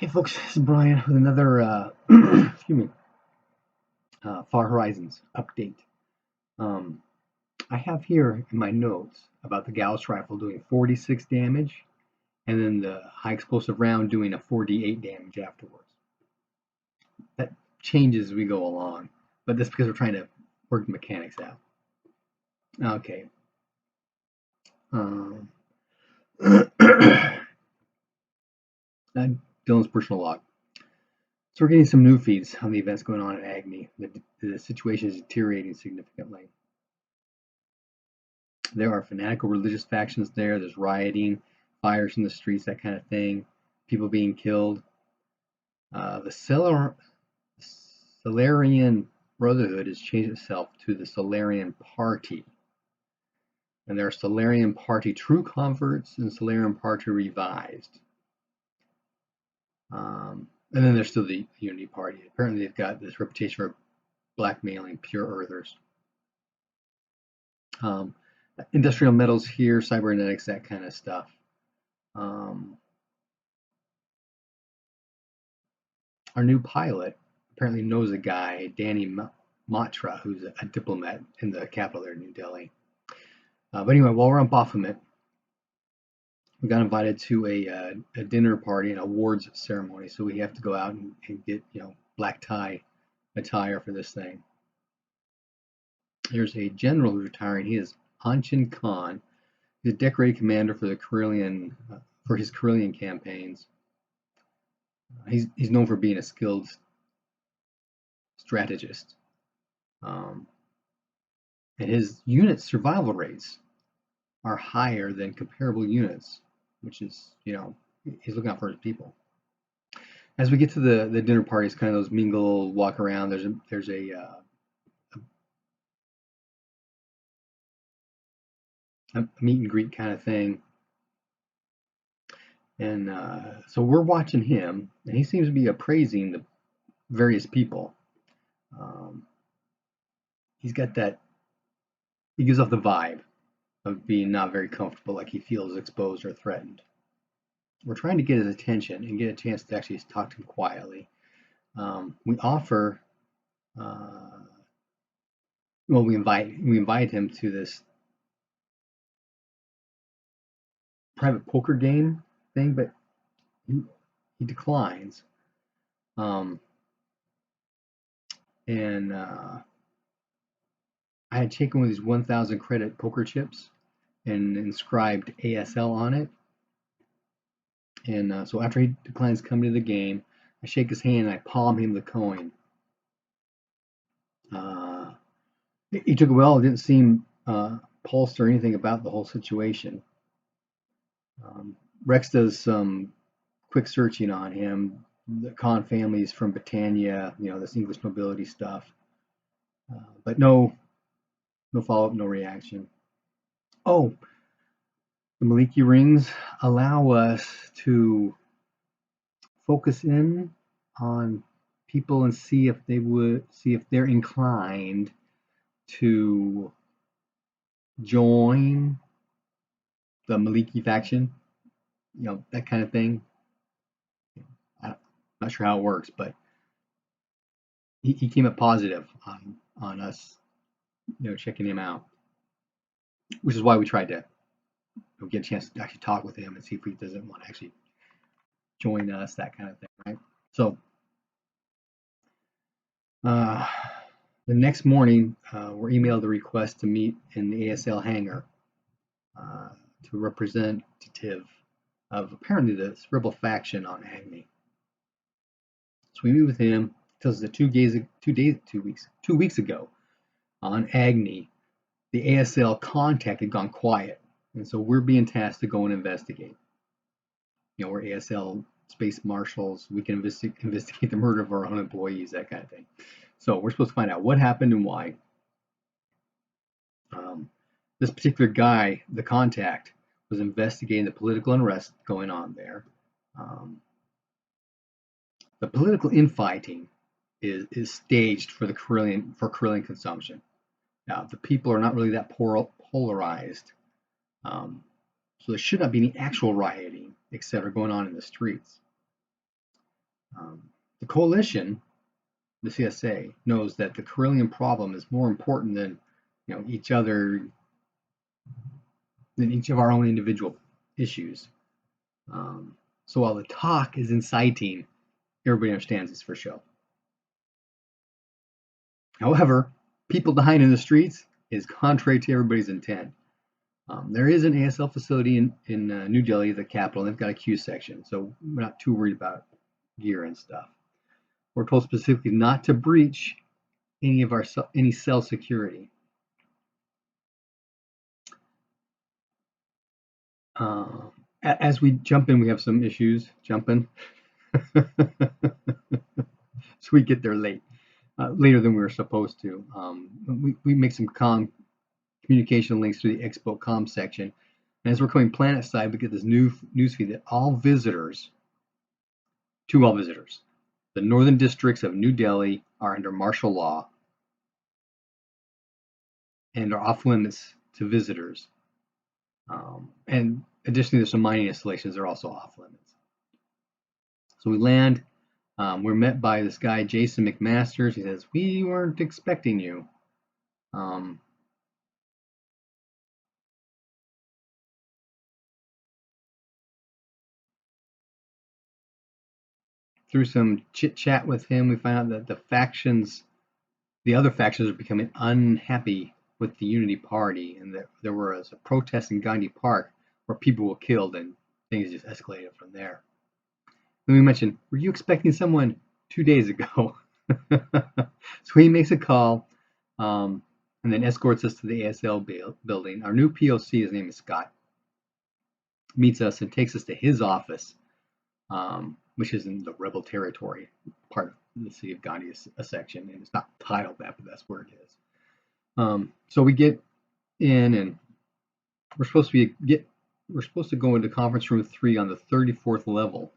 Hey folks, this is Brian with another excuse me, Far Horizons update. Um, I have here in my notes about the Gauss rifle doing 46 damage, and then the high explosive round doing a 48 damage afterwards. That changes as we go along, but that's because we're trying to work the mechanics out. Okay. Dylan's personal log. So we're getting some new feeds on the events going on at Agni. The situation is deteriorating significantly. There are fanatical religious factions there. There's rioting, fires in the streets, that kind of thing. People being killed. The Solarian Brotherhood has changed itself to the Solarian Party. And there are Solarian Party True Converts and Solarian Party Revised. And then there's still the Unity Party. Apparently they've got this reputation for blackmailing pure earthers. Industrial metals here, cybernetics, that kind of stuff. Our new pilot apparently knows a guy, Danny Matra, who's a diplomat in the capital there, New Delhi. But anyway, while we're on Baphomet, we got invited to a dinner party, an awards ceremony, so we have to go out and get black tie attire for this thing. There's a general who's retiring. He is Anchin Khan. He's a decorated commander for the for his Karelian campaigns. He's known for being a skilled strategist. And his unit survival rates are higher than comparable units, which is, he's looking out for his people. As we get to the dinner party, it's kind of those mingle, walk around. There's a meet and greet kind of thing. And so we're watching him, and he seems to be appraising the various people. He's got that, he gives off the vibe of being not very comfortable, like he feels exposed or threatened. We're trying to get his attention and get a chance to actually talk to him quietly. We offer, we invite him to this private poker game thing, but he declines. And I had taken one of these 1,000 credit poker chips and inscribed ASL on it. And so after he declines coming to the game, I shake his hand and I palm him the coin. He took it well. It didn't seem pulsed or anything about the whole situation. Rex does some quick searching on him. The Khan family is from Britannia, this English nobility stuff. But no follow-up, no reaction. Oh, the Maliki rings allow us to focus in on people and see if they're inclined to join the Maliki faction, that kind of thing. I'm not sure how it works, but he came up positive on us, checking him out, which is why we tried to get a chance to actually talk with him and see if he doesn't want to actually join us, that kind of thing, right? So the next morning, we're emailed a request to meet in the ASL hangar to representative of apparently the rebel faction on Agni. So we meet with him. He tells us that 2 weeks ago on Agni, the ASL contact had gone quiet, and so we're being tasked to go and investigate. We're ASL space marshals. We can investigate the murder of our own employees, that kind of thing. So we're supposed to find out what happened and why. This particular guy, the contact, was investigating the political unrest going on there. The political infighting is staged for Karelian consumption. Now, the people are not really that polarized, so there should not be any actual rioting, etc., going on in the streets. The coalition, the CSA, knows that the Carillion problem is more important than each other, than each of our own individual issues. So while the talk is inciting, everybody understands it's for show. However, people dying in the streets is contrary to everybody's intent. There is an ASL facility in New Delhi, the capital, and they've got a Q section, so we're not too worried about gear and stuff. We're told specifically not to breach any cell security. As we jump in, we have some issues jumping. So we get there later than we were supposed to. We make some communication links through the Expo Com section. And as we're coming planet side, we get this new newsfeed that all visitors, the northern districts of New Delhi are under martial law and are off limits to visitors. And additionally, there's some mining installations that are also off limits. So we land. We're met by this guy, Jason McMasters. He says, "We weren't expecting you." Through some chit chat with him, we find out that the other factions are becoming unhappy with the Unity Party, and that there was a protest in Gandhi Park where people were killed, and things just escalated from there. Then we mentioned, were you expecting someone 2 days ago? So he makes a call, and then escorts us to the ASL building. Our new POC, his name is Scott, meets us and takes us to his office, which is in the rebel territory part of the city of Gandhi, a section, and it's not titled that, but that's where it is. So we get in, and we're supposed to go into conference room 3 on the 34th level,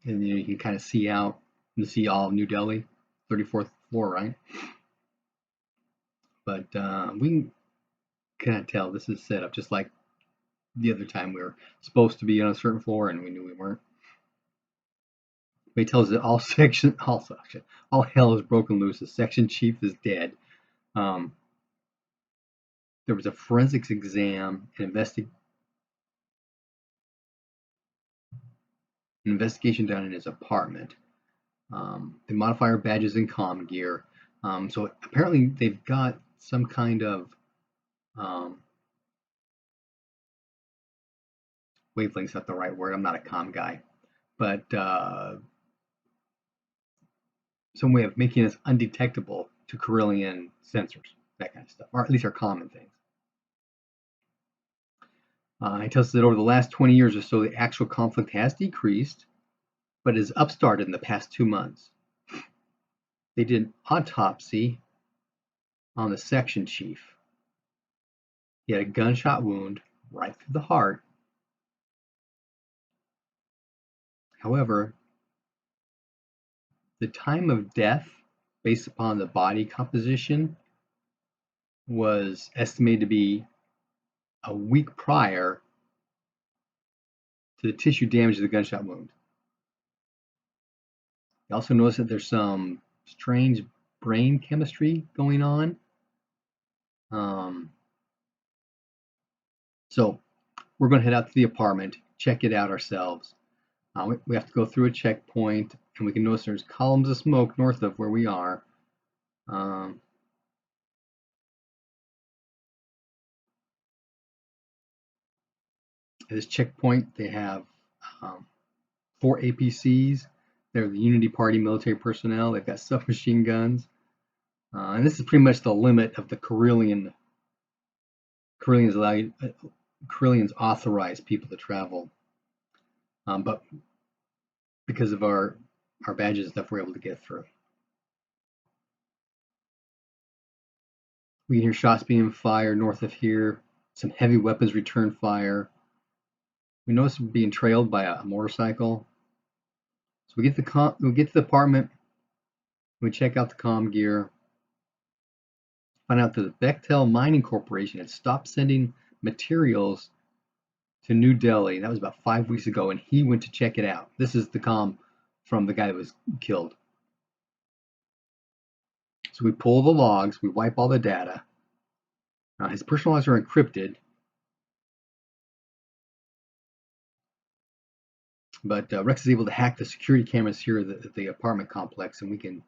and you can kind of see out and see all of New Delhi, 34th floor, right? But we cannot tell. This is set up just like the other time we were supposed to be on a certain floor and we knew we weren't. But he tells us that all hell is broken loose. The section chief is dead. There was a forensics exam, an investigation done in his apartment. They modify our badges and comm gear. So apparently they've got some kind of wavelength's not the right word. I'm not a comm guy, but some way of making us undetectable to Carillion sensors, that kind of stuff, or at least our common things. He tells us that over the last 20 years or so, the actual conflict has decreased, but is upstarted in the past 2 months. They did an autopsy on the section chief. He had a gunshot wound right through the heart. However, the time of death, based upon the body composition, was estimated to be a week prior to the tissue damage of the gunshot wound. You also notice that there's some strange brain chemistry going on. So we're going to head out to the apartment, check it out ourselves. We have to go through a checkpoint, and we can notice there's columns of smoke north of where we are. At this checkpoint, they have 4 APCs. They're the Unity Party military personnel. They've got submachine guns. And this is pretty much the limit of the Carillions authorized people to travel. But because of our badges and stuff, we're able to get through. We can hear shots being fired north of here. Some heavy weapons return fire. We notice we're being trailed by a motorcycle. So we get to the apartment. We check out the comm gear. Find out that the Bechtel Mining Corporation had stopped sending materials to New Delhi. That was about 5 weeks ago, and he went to check it out. This is the comm from the guy that was killed. So we pull the logs, we wipe all the data. His personal logs are encrypted, but Rex is able to hack the security cameras here at the apartment complex, and we can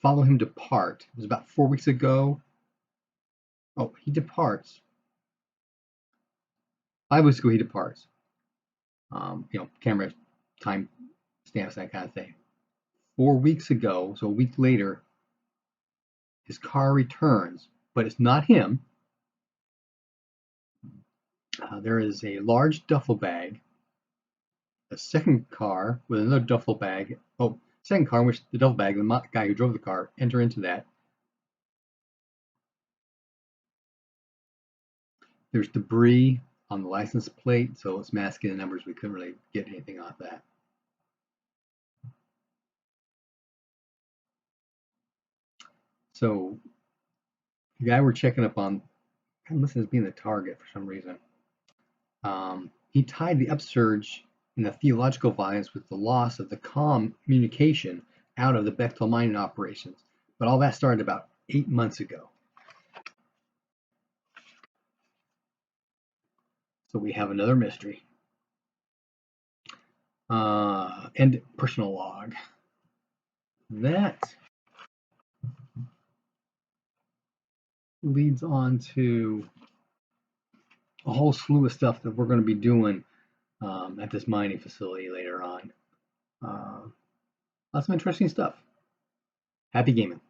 follow him depart. It was about 4 weeks ago. Oh, he departs. 5 weeks ago, he departs. Camera time stamps, that kind of thing. 4 weeks ago, so a week later, his car returns, but it's not him. There is a large duffel bag, a second car with another duffel bag. Oh, second car in which the duffel bag, the guy who drove the car, enter into that. There's debris on the license plate, so it's masking the numbers. We couldn't really get anything off that. So the guy we're checking up on kind of listed as being the target for some reason. He tied the upsurge in the theological volumes with the loss of the communication out of the Bechtel mining operations. But all that started about 8 months ago. So we have another mystery. And personal log. That leads on to a whole slew of stuff that we're going to be doing at this mining facility later on. Lots of interesting stuff. Happy gaming.